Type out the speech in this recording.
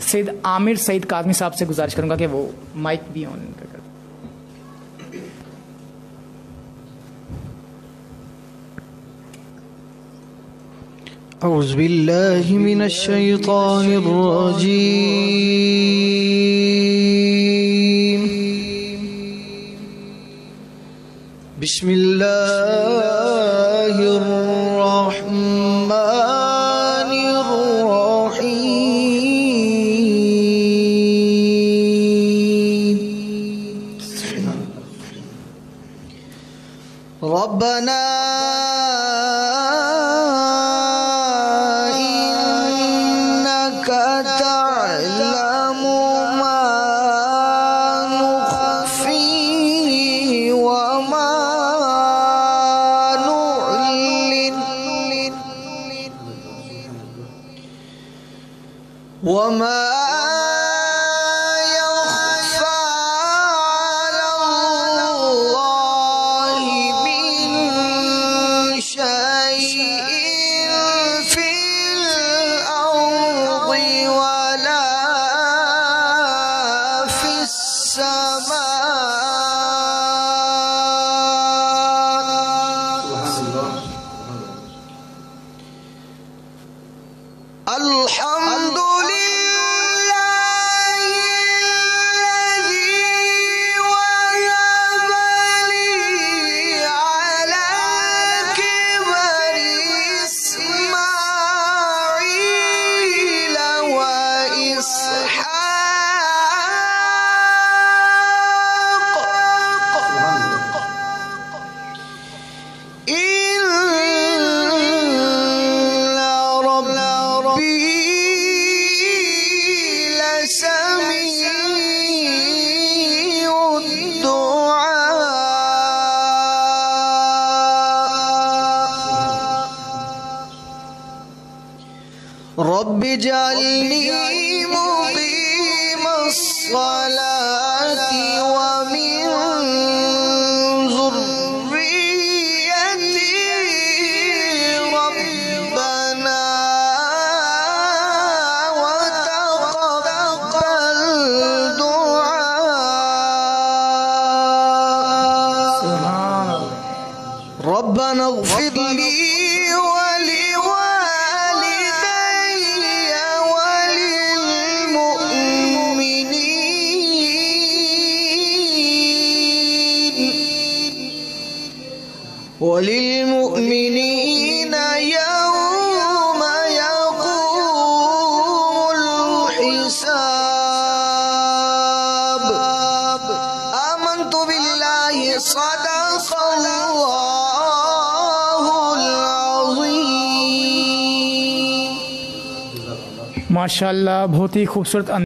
सैयद आमिर सईद काज़मी साहब से गुजारिश करूंगा कि वो माइक भी ऑन कर। औज़ु बिल्लाहि मिनश शैतानिर रजीम। बिस्मिल्लाहिर रहमानिर रहीम। रब्बना वमा यख्फा अलल्लाहि मिन शैइन फिल अर्दि वला फिस समा। रब्बि जअलनी मुक़ीमस्सलाति व मिन ज़ुर्रिय्यती रब्बना व तक़ब्बल दुआ। रब्बना इग़फिर ली वलिल्मुमिनीन यौम यक़ूमुल हिसाब। आमन्तु बिल्लाहि सदक़ल्लाहुल अज़ीम। माशाअल्लाह, बहुत ही खूबसूरत